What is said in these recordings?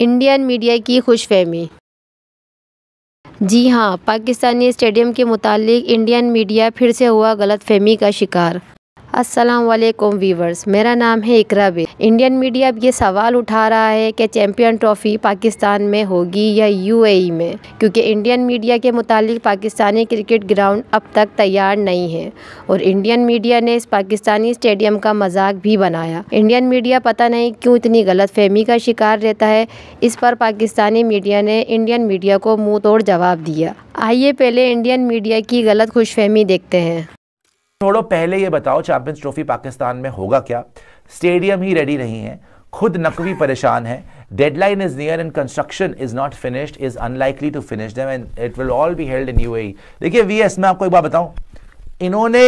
Indian media की खुशफहमी। जी हाँ, Pakistani stadium के मुतालिक इंडियन मीडिया फिर से हुआ गलतफहमी का शिकार। अस्सलाम वालेकुम वीवर्स, मेरा नाम है इकरा बे। इंडियन मीडिया अब ये सवाल उठा रहा है कि चैम्पियन ट्रॉफी पाकिस्तान में होगी या यूएई में, क्योंकि इंडियन मीडिया के मुतालिक पाकिस्तानी क्रिकेट ग्राउंड अब तक तैयार नहीं है और इंडियन मीडिया ने इस पाकिस्तानी स्टेडियम का मजाक भी बनाया। इंडियन मीडिया पता नहीं क्यों इतनी गलतफहमी का शिकार रहता है। इस पर पाकिस्तानी मीडिया ने इंडियन मीडिया को मुँह तोड़ जवाब दिया। आइए पहले इंडियन मीडिया की गलत खुशफहमी देखते हैं। थोड़ा पहले ये बताओ, चैंपियंस ट्रॉफी पाकिस्तान में होगा क्या? स्टेडियम ही रेडी नहीं है, खुद नकवी परेशान है, deadline is near and construction is not finished, is unlikely to finish them and it will all be held in UAE. देखिए वीएस, मैं आपको एक बात बताऊं, इन्होंने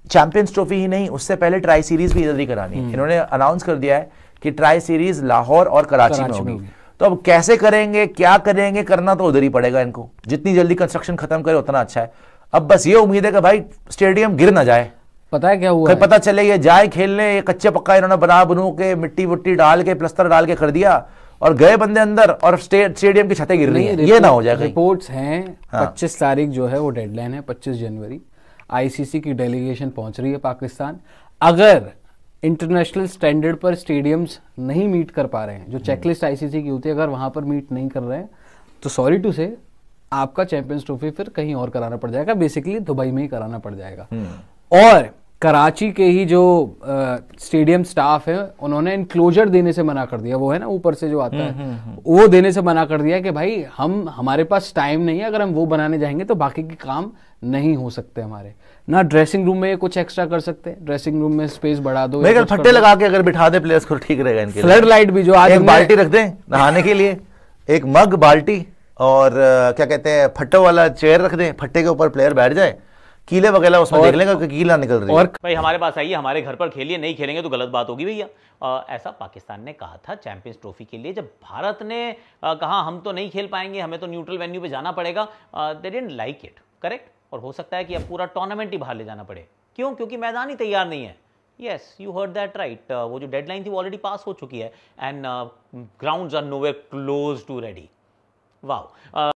चैंपियंस ट्रॉफी ही नहीं, उससे पहले ट्राई सीरीज भी इधर ही करानी है। इन्होंने अनाउंस कर दिया है कि ट्राई सीरीज लाहौर और कराची में होगी। तो अब कैसे करेंगे, क्या करेंगे, करना तो उधर ही पड़ेगा इनको। जितनी जल्दी कंस्ट्रक्शन खत्म करे उतना अच्छा है। अब बस ये उम्मीद है कि भाई स्टेडियम गिर ना जाए। पता है क्या हुआ है? पता चले ये जाए खेलने, ये कच्चे पक्का इन्होंने बना बनू के मिट्टी वुट्टी डाल के प्लस्तर डाल के कर दिया और गए बंदे अंदर और स्टेडियम की छतें गिर रही हैं। ये ना हो जाए। रिपोर्ट्स हैं 25 तारीख जो है वो डेडलाइन है, 25 जनवरी आईसीसी की डेलीगेशन पहुंच रही है पाकिस्तान। अगर इंटरनेशनल स्टैंडर्ड पर स्टेडियम्स नहीं मीट कर पा रहे हैं, जो चेकलिस्ट आईसीसी की होती है, अगर वहां पर मीट नहीं कर रहे हैं तो सॉरी टू से आपका चैंपियंस ट्रॉफी फिर कहीं और कराना पड़ जाएगा, बेसिकली दुबई में ही कराना पड़ जाएगा। और कराची के ही जो स्टेडियम स्टाफ है उन्होंने इनक्लोजर देने से मना कर दिया। वो है ना ऊपर से जो आता है, वो देने से मना कर दिया कि भाई हमारे पास टाइम नहीं है, अगर हम वो बनाने जाएंगे तो बाकी के काम नहीं हो सकते हमारे। ना ड्रेसिंग रूम में कुछ एक्स्ट्रा कर सकते, ड्रेसिंग रूम में स्पेस बढ़ा दो, फट्टे लगा के अगर बिठा दे प्लेयर्स को ठीक रहेगा इनके। फ्लड लाइट भी जो आज एक बाल्टी रख दें नहाने के लिए, एक मग बाल्टी और क्या कहते हैं फट्टों वाला चेयर रख दें, फट्टे के ऊपर प्लेयर बैठ जाए, कीले वगैरह उसमें देख लेंगे कि कीला निकल रही है। और भाई हमारे पास आइए, हमारे घर पर खेलिए, नहीं खेलेंगे तो गलत बात होगी भैया। ऐसा पाकिस्तान ने कहा था चैंपियंस ट्रॉफी के लिए। जब भारत ने कहा हम तो नहीं खेल पाएंगे, हमें तो न्यूट्रल वेन्यू पे जाना पड़ेगा, they didn't like it, correct. और हो सकता है कि अब पूरा टूर्नामेंट ही बाहर ले जाना पड़े। क्यों? क्योंकि मैदान ही तैयार नहीं है। Yes, you heard that right. वो जो डेडलाइन थी वो ऑलरेडी पास हो चुकी है and grounds are nowhere close to ready. वाह।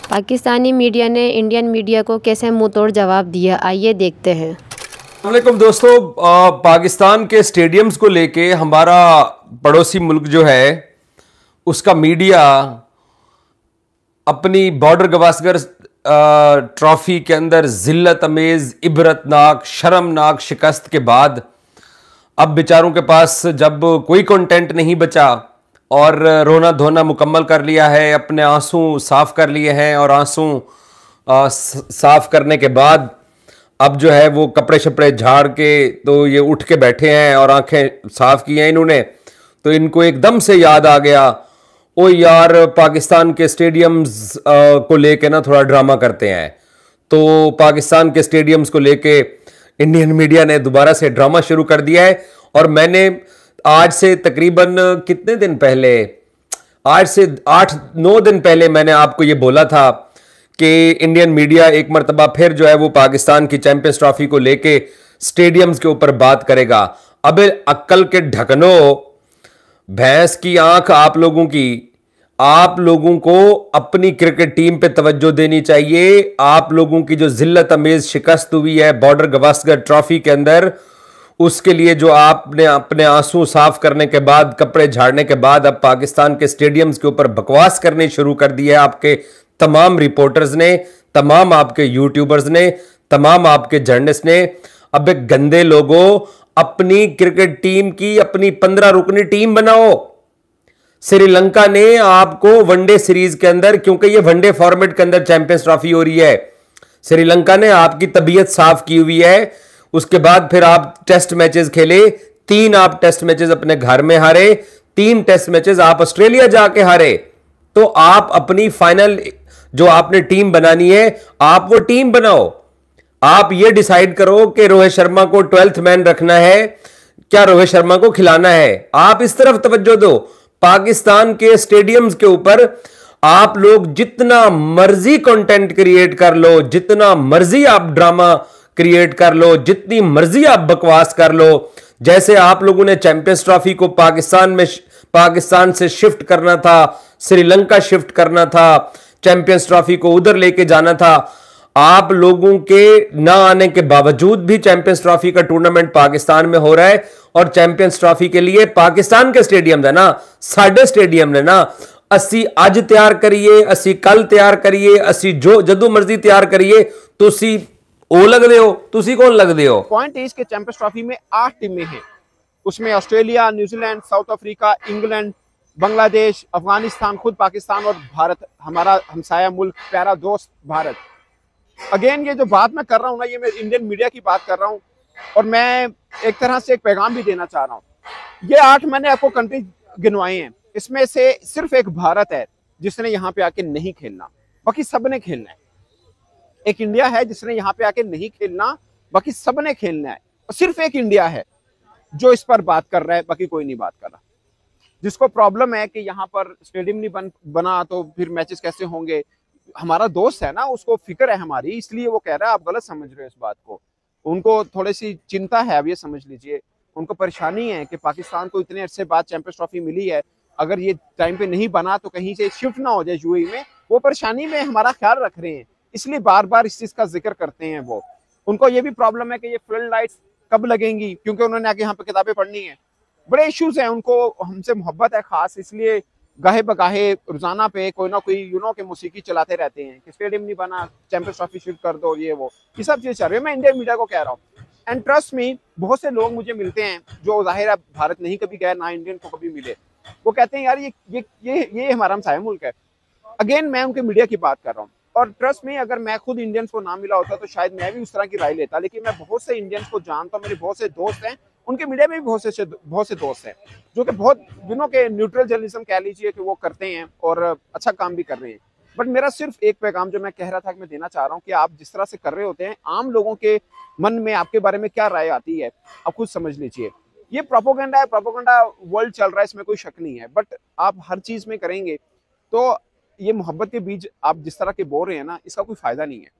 पाकिस्तानी मीडिया ने इंडियन मीडिया को कैसे मुंह तोड़ जवाब दिया, आइए देखते हैं। वालेकुम दोस्तों, पाकिस्तान के स्टेडियम्स को लेके हमारा पड़ोसी मुल्क जो है उसका मीडिया अपनी बॉर्डर गवास्कर ट्रॉफी के अंदर जिल्लत अमेज, इबरतनाक, शर्मनाक शिकस्त के बाद अब बेचारों के पास जब कोई कंटेंट नहीं बचा और रोना धोना मुकम्मल कर लिया है, अपने आंसू साफ कर लिए हैं और आंसू साफ करने के बाद अब जो है वो कपड़े शपड़े झाड़ के तो ये उठ के बैठे हैं और आंखें साफ की हैं इन्होंने। तो इनको एकदम से याद आ गया, ओ यार पाकिस्तान के स्टेडियम्स को लेके ना थोड़ा ड्रामा करते हैं। तो पाकिस्तान के स्टेडियम्स को लेके इंडियन मीडिया ने दोबारा से ड्रामा शुरू कर दिया है। और मैंने आज से तकरीबन कितने दिन पहले, आज से 8-9 दिन पहले मैंने आपको ये बोला था कि इंडियन मीडिया एक मरतबा फिर जो है वो पाकिस्तान की चैंपियंस ट्रॉफी को लेके स्टेडियम्स के ऊपर बात करेगा। अब अक्ल के ढकनो, भैंस की आंख आप लोगों को अपनी क्रिकेट टीम पे तवज्जो देनी चाहिए। आप लोगों की जो जिल्लत अमेज शिकस्त हुई है बॉर्डर गवास्कर ट्रॉफी के अंदर, उसके लिए जो आपने अपने आंसू साफ करने के बाद, कपड़े झाड़ने के बाद अब पाकिस्तान के स्टेडियम्स के ऊपर बकवास करनी शुरू कर दी है आपके तमाम रिपोर्टर्स ने, तमाम आपके यूट्यूबर्स ने, तमाम आपके जर्नलिस्ट ने। अब एक गंदे लोगों, अपनी क्रिकेट टीम की अपनी 15 रुकनी टीम बनाओ। श्रीलंका ने आपको वनडे सीरीज के अंदर, क्योंकि ये वनडे फॉर्मेट के अंदर चैंपियंस ट्रॉफी हो रही है, श्रीलंका ने आपकी तबीयत साफ की हुई है। उसके बाद फिर आप टेस्ट मैचेस खेले, 3 आप टेस्ट मैचेस अपने घर में हारे, 3 टेस्ट मैचेस आप ऑस्ट्रेलिया जाके हारे। तो आप अपनी फाइनल जो आपने टीम बनानी है, आप वो टीम बनाओ। आप ये डिसाइड करो कि रोहित शर्मा को 12th मैन रखना है, क्या रोहित शर्मा को खिलाना है, आप इस तरफ तवज्जो दो। पाकिस्तान के स्टेडियम्स के ऊपर आप लोग जितना मर्जी कंटेंट क्रिएट कर लो, जितना मर्जी आप ड्रामा क्रिएट कर लो, जितनी मर्जी आप बकवास कर लो। जैसे आप लोगों ने चैंपियंस ट्रॉफी को पाकिस्तान से शिफ्ट करना था, श्रीलंका शिफ्ट करना था, चैंपियंस ट्रॉफी को उधर लेके जाना था। आप लोगों के ना आने के बावजूद भी चैंपियंस ट्रॉफी का टूर्नामेंट पाकिस्तान में हो रहा है, और चैंपियंस ट्रॉफी के लिए पाकिस्तान के स्टेडियम है ना, साढ़े स्टेडियम ने ना, असी अज तैयार करिए, असी कल तैयार करिए, असी जो जदों मर्जी तैयार करिए, तुसी ओ लगदे हो, तुसी कौन लगदे हो। पॉइंट इज के चैंपियंस ट्रॉफी में 8 टीमें हैं, उसमें Australia, New Zealand, south Africa, England, Bangladesh, Afghanistan, खुद पाकिस्तान और भारत, हमारा हमसाया मुल्क, प्यारा दोस्त भारत। अगेन ये जो बात मैं कर रहा हूँ ना, ये मैं इंडियन मीडिया की बात कर रहा हूँ, और मैं एक तरह से एक पैगाम भी देना चाह रहा हूँ। ये 8 मैंने आपको कंट्री गिनवाए हैं, इसमें से सिर्फ एक भारत है जिसने यहाँ पे आके नहीं खेलना, बाकी सब ने खेलना है। एक इंडिया है जिसने यहाँ पे आके नहीं खेलना, बाकी सब ने खेलना है। और सिर्फ एक इंडिया है जो इस पर बात कर रहा है, बाकी कोई नहीं बात कर रहा। जिसको प्रॉब्लम है कि यहाँ पर स्टेडियम नहीं बना तो फिर मैचेस कैसे होंगे। हमारा दोस्त है ना, उसको फिक्र है हमारी, इसलिए वो कह रहा है। आप गलत समझ रहे हो इस बात को। उनको थोड़ी सी चिंता है, अब ये समझ लीजिए। उनको परेशानी है कि पाकिस्तान को इतने अरसे बाद चैंपियंस ट्रॉफी मिली है, अगर ये टाइम पे नहीं बना तो कहीं से शिफ्ट ना हो जाए यूएई में। वो परेशानी में हमारा ख्याल रख रहे हैं, इसलिए बार बार इस चीज का जिक्र करते हैं। वो उनको ये भी प्रॉब्लम है कि ये फ्लड लाइट्स कब लगेंगी, क्योंकि उन्होंने आके यहाँ पे किताबें पढ़नी है। बड़े इश्यूज हैं, उनको हमसे मोहब्बत है खास, इसलिए गाहे बगाहे रोजाना पे कोई ना कोई के मौसीकी चलाते रहते हैं कि स्टेडियम नहीं बना, चैंपियंस ट्रॉफी शिफ्ट कर दो, ये सब चीजें चल रही है। मैं इंडियन मीडिया को कह रहा हूँ, एंड ट्रस्ट मी, बहुत से लोग मुझे मिलते हैं जो जाहिर है भारत नहीं कभी गए, ना इंडियन को कभी मिले। वो कहते हैं यार ये हमारा हमसाया मुल्क है। अगेन मैं उनके मीडिया की बात कर रहा हूँ, और ट्रस्ट में अगर मैं खुद इंडियंस को ना मिला होता तो शायद मैं भी उस तरह की राय लेता। लेकिन मैं बहुत से इंडियंस को जानता हूँ, मेरे बहुत से दोस्त हैं, उनके मीडिया में भी बहुत से दोस्त हैं जो कि बहुत दिनों के न्यूट्रल जर्नलिज्म कह लीजिए कि वो करते हैं और अच्छा काम भी कर रहे हैं। बट मेरा सिर्फ एक पैगाम जो मैं कह रहा था कि मैं देना चाह रहा हूँ कि आप जिस तरह से कर रहे होते हैं, आम लोगों के मन में आपके बारे में क्या राय आती है आप खुद समझ लीजिए। ये प्रोपोगेंडा है, प्रोपोगेंडा वर्ल्ड चल रहा है, इसमें कोई शक नहीं है। बट आप हर चीज में करेंगे तो ये मोहब्बत के बीच आप जिस तरह के बोल रहे हैं ना, इसका कोई फायदा नहीं है।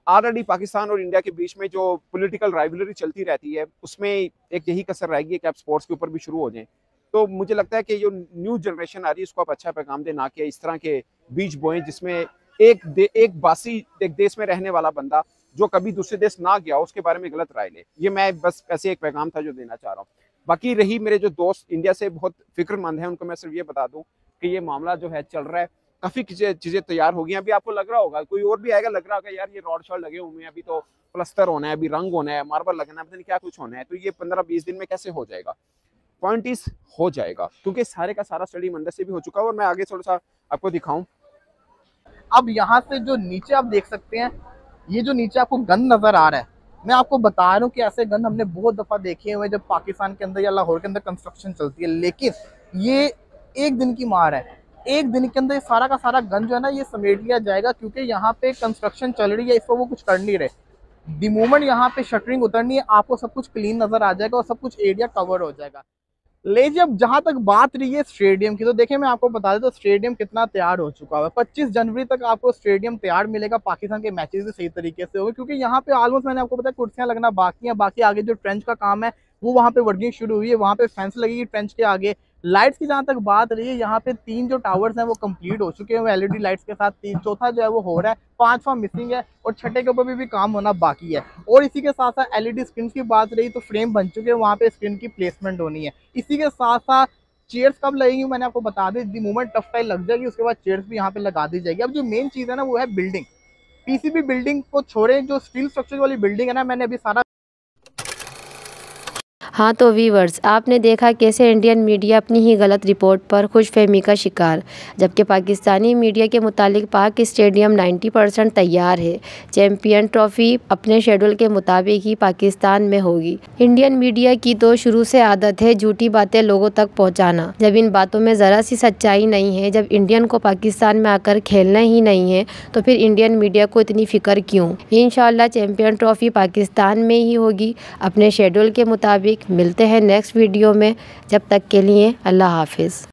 ऑलरेडी पाकिस्तान और इंडिया के बीच में जो पॉलिटिकल राइवलरी चलती रहती है, उसमें एक यही कसर रहेगी कि आप स्पोर्ट्स के ऊपर भी शुरू हो जाएं। तो मुझे लगता है कि जो न्यू जनरेशन आ रही है उसको आप अच्छा पैगाम दें, ना कि इस तरह के बीज बोएं जिसमें एक बासी एक देश में रहने वाला बंदा जो कभी दूसरे देश ना गया उसके बारे में गलत राय ले। ये मैं बस ऐसे एक पैगाम था जो देना चाह रहा हूँ। बाकी रही मेरे जो दोस्त इंडिया से बहुत फिक्रमंद हैं, उनको मैं सिर्फ ये बता दूं कि ये मामला जो है चल रहा है, काफी चीजें तैयार हो गई। अभी आपको लग रहा होगा, कोई और भी आएगा लग रहा होगा यार ये रॉड शॉड लगे हुए हैं, अभी तो प्लस्तर होना है, अभी रंग होना है, मार्बल लगना है, पता नहीं क्या कुछ होना है, तो ये 15-20 दिन में कैसे हो जाएगा। पॉइंट इस हो जाएगा क्योंकि सारे का सारा स्टडी अंदर से भी हो चुका है। और मैं आगे थोड़ा सा आपको दिखाऊं। अब यहाँ से जो नीचे आप देख सकते हैं, ये जो नीचे आपको गन नजर आ रहा है, मैं आपको बता रहा हूँ कि ऐसे गन हमने बहुत दफा देखे हुए जब पाकिस्तान के अंदर या लाहौर के अंदर कंस्ट्रक्शन चलती है। लेकिन ये एक दिन की मार है, एक दिन के अंदर सारा का सारा गन जो है ना ये समेट लिया जाएगा, क्योंकि यहाँ पे कंस्ट्रक्शन चल रही है, इसको वो कुछ कर नहीं रहे। द मोमेंट यहाँ पे शटरिंग उतरनी है, आपको सब कुछ क्लीन नजर आ जाएगा और सब कुछ एरिया कवर हो जाएगा। लेकिन अब जहां तक बात रही है स्टेडियम की, तो देखिए मैं आपको बता दें तो स्टेडियम कितना तैयार हो चुका है। 25 जनवरी तक आपको स्टेडियम तैयार मिलेगा, पाकिस्तान के मैचेस भी सही तरीके से होंगे, क्योंकि यहाँ पे ऑलमोस्ट मैंने आपको बताया कुर्सियां लगना बाकी है। बाकी आगे जो ट्रेंच का काम है वो वहाँ पे वर्किंग शुरू हुई है, वहाँ पे फेंस लगेगी ट्रेंच के आगे। लाइट्स की जहाँ तक बात रही है, यहाँ पे 3 जो टावर्स हैं वो कंप्लीट हो चुके हैं LED लाइट्स के साथ, 4था जो है वो हो रहा है, 5वां मिसिंग है और 6ठे के ऊपर भी काम होना बाकी है। और इसी के साथ साथ LED स्क्रीन की बात रही तो फ्रेम बन चुके हैं, वहाँ पे स्क्रीन की प्लेसमेंट होनी है। इसी के साथ साथ चेयर्स कब लगेंगी मैंने आपको बता दी, द मोमेंट टफ टाइल लग जाएगी उसके बाद चेयर्स भी यहाँ पे लगा दी जाएगी। अब जो मेन चीज़ है ना वो है बिल्डिंग, PCB बिल्डिंग को छोड़े जो स्टील स्ट्रक्चर वाली बिल्डिंग है ना, मैंने अभी सारा। हाँ तो वीवर्स, आपने देखा कैसे इंडियन मीडिया अपनी ही गलत रिपोर्ट पर खुशफहमी का शिकार, जबकि पाकिस्तानी मीडिया के मुतालिक पाक स्टेडियम 90% तैयार है। चैंपियन ट्रॉफी अपने शेड्यूल के मुताबिक ही पाकिस्तान में होगी। इंडियन मीडिया की तो शुरू से आदत है झूठी बातें लोगों तक पहुंचाना। जब इन बातों में ज़रा सी सच्चाई नहीं है, जब इंडियन को पाकिस्तान में आकर खेलना ही नहीं है, तो फिर इंडियन मीडिया को इतनी फ़िक्र क्यों। इंशाल्लाह चैंपियन ट्रॉफी पाकिस्तान में ही होगी अपने शेड्यूल के मुताबिक। मिलते हैं नेक्स्ट वीडियो में, जब तक के लिए अल्लाह हाफिज़।